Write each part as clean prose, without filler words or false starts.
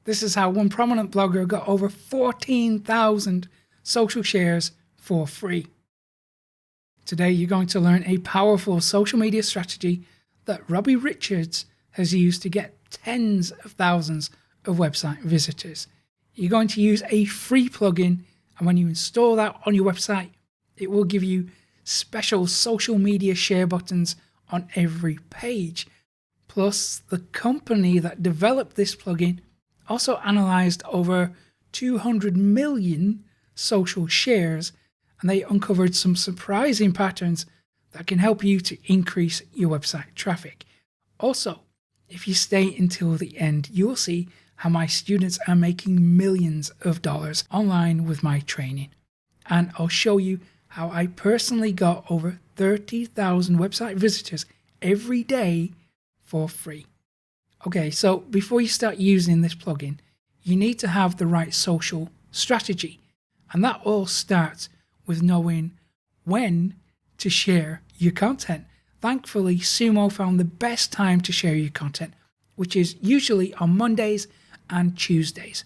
This is how one prominent blogger got over 14,000 social shares for free. Today you're going to learn a powerful social media strategy that Robbie Richards has used to get tens of thousands of website visitors. You're going to use a free plugin, and when you install that on your website, it will give you special social media share buttons on every page. Plus, the company that developed this plugin also analyzed over 200 million social shares, and they uncovered some surprising patterns that can help you to increase your website traffic. Also, if you stay until the end, you'll see how my students are making millions of dollars online with my training. And I'll show you how I personally got over 30,000 website visitors every day for free. Okay, so before you start using this plugin, you need to have the right social strategy. And that all starts with knowing when to share your content. Thankfully, SUMO found the best time to share your content, which is usually on Mondays and Tuesdays.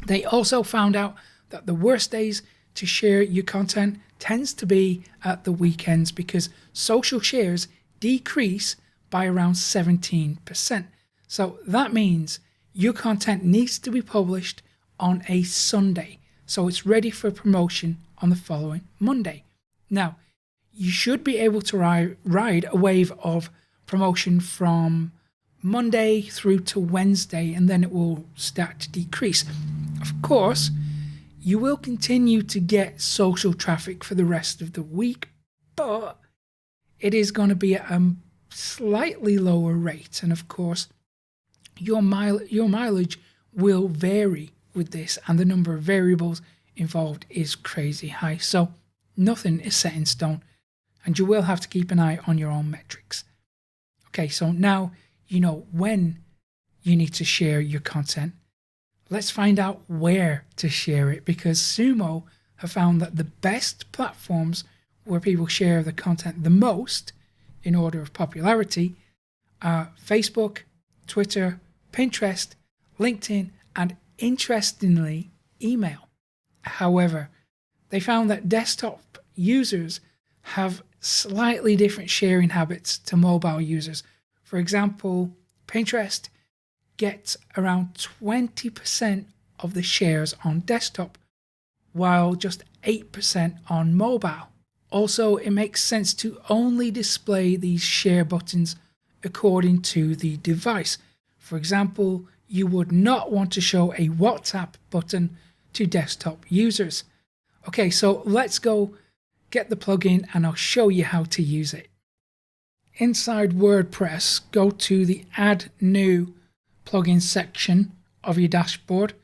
They also found out that the worst days to share your content tends to be at the weekends because social shares decrease by around 17%. So that means your content needs to be published on a Sunday, so it's ready for promotion on the following Monday. Now, you should be able to ride a wave of promotion from Monday through to Wednesday, and then it will start to decrease. Of course, you will continue to get social traffic for the rest of the week, but it is going to be at a slightly lower rate. And of course, your mileage will vary with this, and the number of variables involved is crazy high. So nothing is set in stone, and you will have to keep an eye on your own metrics. Okay, so now you know when you need to share your content. Let's find out where to share it, because SUMO have found that the best platforms where people share the content the most in order of popularity are Facebook, Twitter, Pinterest, LinkedIn, and interestingly, email. However, they found that desktop users have slightly different sharing habits to mobile users. For example, Pinterest gets around 20% of the shares on desktop, while just 8% on mobile. Also, it makes sense to only display these share buttons according to the device. For example, you would not want to show a WhatsApp button to desktop users. Okay, so let's go get the plugin and I'll show you how to use it. Inside WordPress, go to the Add New plugin section of your dashboard.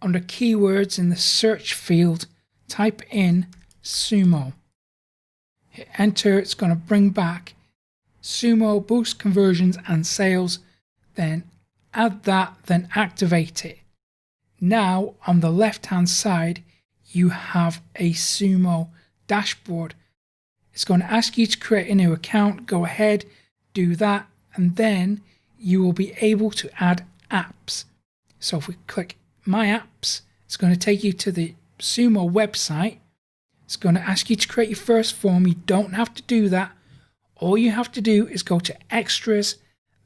Under keywords in the search field, type in SUMO. Hit enter. It's going to bring back SUMO boost conversions and sales. Then add that, then activate it. Now on the left hand side you have a SUMO dashboard. It's going to ask you to create a new account. Go ahead, do that, and then you will be able to add apps. So if we click My Apps, it's going to take you to the SUMO website. It's going to ask you to create your first form. You don't have to do that. All you have to do is go to Extras,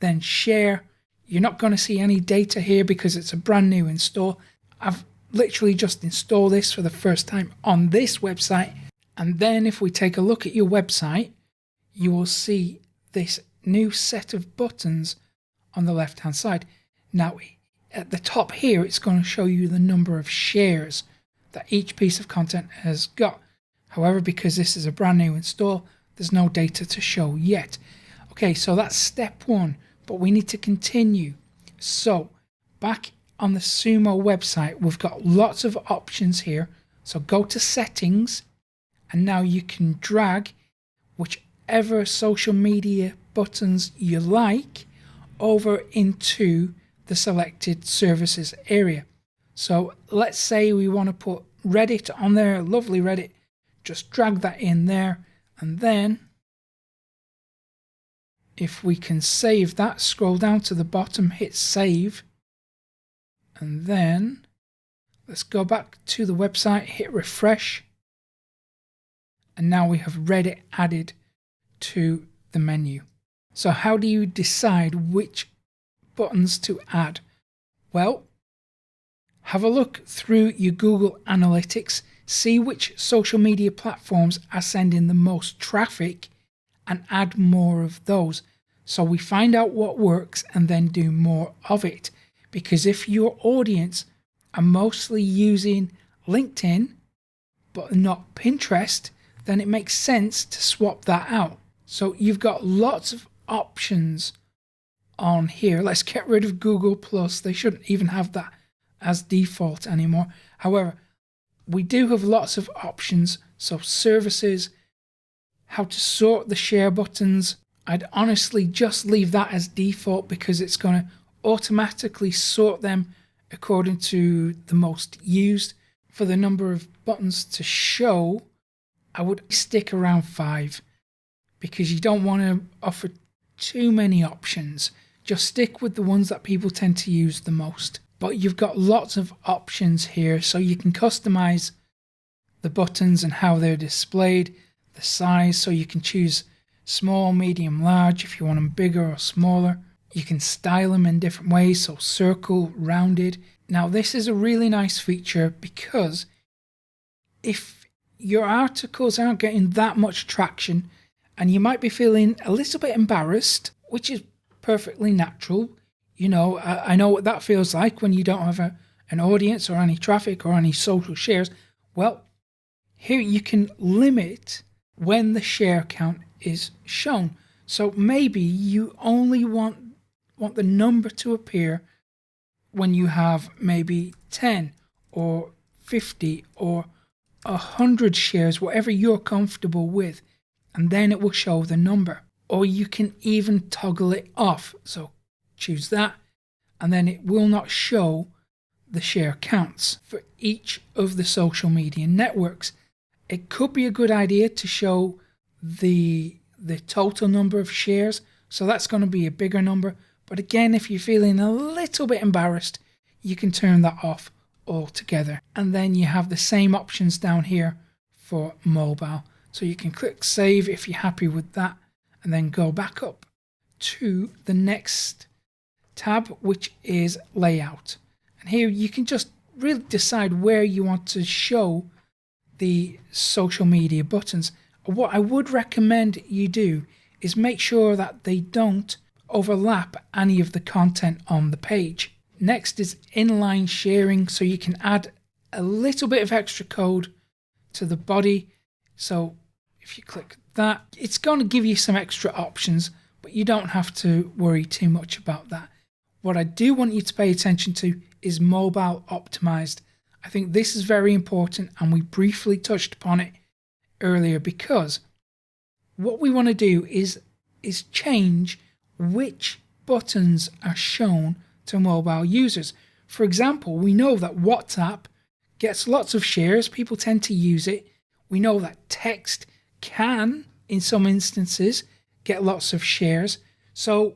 then Share. You're not going to see any data here because it's a brand new install. I've literally just installed this for the first time on this website. And then if we take a look at your website, you will see this new set of buttons on the left hand side. Now at the top here, it's going to show you the number of shares that each piece of content has got. However, because this is a brand new install, there's no data to show yet. Okay, so that's step one, but we need to continue. So back on the SUMO website, we've got lots of options here. So go to settings, and now you can drag whichever social media buttons you like over into the selected services area. So let's say we want to put Reddit on there, lovely Reddit. Just drag that in there, and then if we can save that, scroll down to the bottom, hit save. And then let's go back to the website, hit refresh. And now we have Reddit added to the menu. So how do you decide which buttons to add? Well, have a look through your Google Analytics, see which social media platforms are sending the most traffic and add more of those. So we find out what works and then do more of it. Because if your audience are mostly using LinkedIn but not Pinterest, then it makes sense to swap that out. So you've got lots of options on here. Let's get rid of Google Plus. They shouldn't even have that as default anymore. However, we do have lots of options. So services, how to sort the share buttons. I'd honestly just leave that as default because it's going to automatically sort them according to the most used. For the number of buttons to show, I would stick around 5 because you don't want to offer too many options. Just stick with the ones that people tend to use the most. But you've got lots of options here, so you can customize the buttons and how they're displayed, the size, so you can choose small, medium, large if you want them bigger or smaller. You can style them in different ways, so circle, rounded. Now this is a really nice feature because if your articles aren't getting that much traction and you might be feeling a little bit embarrassed, which is perfectly natural. You know, I know what that feels like when you don't have an audience or any traffic or any social shares. Well, here you can limit when the share count is shown. So maybe you only want the number to appear when you have maybe 10 or 50 or 100 shares, whatever you're comfortable with, and then it will show the number. Or you can even toggle it off. So choose that, and then it will not show the share counts for each of the social media networks. It could be a good idea to show the total number of shares, so that's going to be a bigger number. But again, if you're feeling a little bit embarrassed, you can turn that off altogether. And then you have the same options down here for mobile. So you can click save if you're happy with that, and then go back up to the next tab, which is layout. And here you can just really decide where you want to show the social media buttons. What I would recommend you do is make sure that they don't overlap any of the content on the page. Next is inline sharing, so you can add a little bit of extra code to the body. So if you click that, it's going to give you some extra options, but you don't have to worry too much about that. What I do want you to pay attention to is mobile optimized. I think this is very important, and we briefly touched upon it earlier, because what we want to do is change which buttons are shown to mobile users. For example, we know that WhatsApp gets lots of shares. People tend to use it. We know that text can, in some instances, get lots of shares. So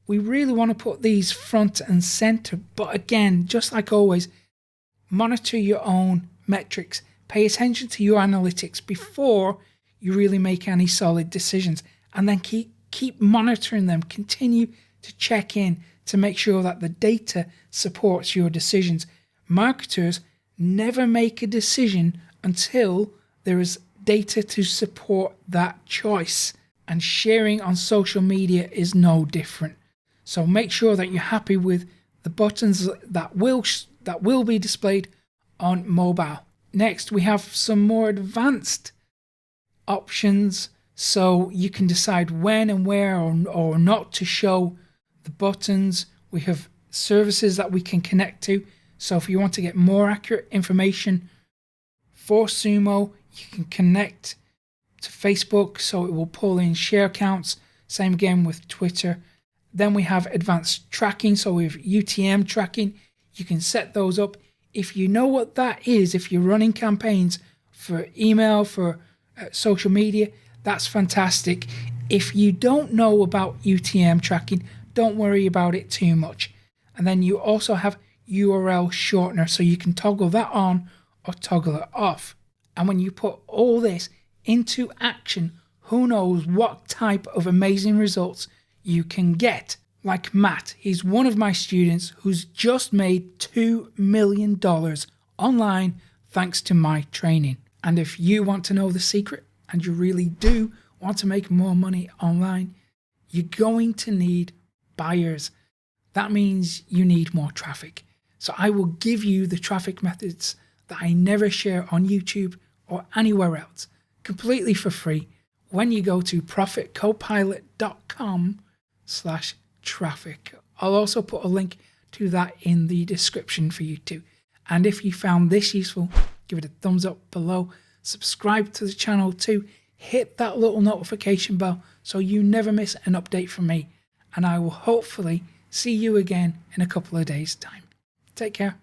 we really want to put these front and center. But again, just like always, monitor your own metrics. Pay attention to your analytics before you really make any solid decisions. And then keep monitoring them. Continue to check in to make sure that the data supports your decisions. Marketers never make a decision until there is data to support that choice. And sharing on social media is no different. So make sure that you're happy with the buttons that will be displayed on mobile. Next, we have some more advanced options, so you can decide when and where or not to show the buttons. We have services that we can connect to. So if you want to get more accurate information for SUMO, you can connect to Facebook, so it will pull in share counts. Same again with Twitter. Then we have advanced tracking, so we have UTM tracking. You can set those up. If you know what that is, if you're running campaigns for email, for social media, that's fantastic. If you don't know about UTM tracking, don't worry about it too much. And then you also have URL shortener, so you can toggle that on or toggle it off. And when you put all this into action, who knows what type of amazing results you can get. Like Matt, he's one of my students who's just made $2 million online thanks to my training. And if you want to know the secret, and you really do want to make more money online, you're going to need buyers. That means you need more traffic. So I will give you the traffic methods that I never share on YouTube or anywhere else, completely for free, when you go to profitcopilot.com/traffic. I'll also put a link to that in the description for you too. And if you found this useful, give it a thumbs up below, subscribe to the channel too, hit that little notification bell so you never miss an update from me. And I will hopefully see you again in a couple of days' time. Take care.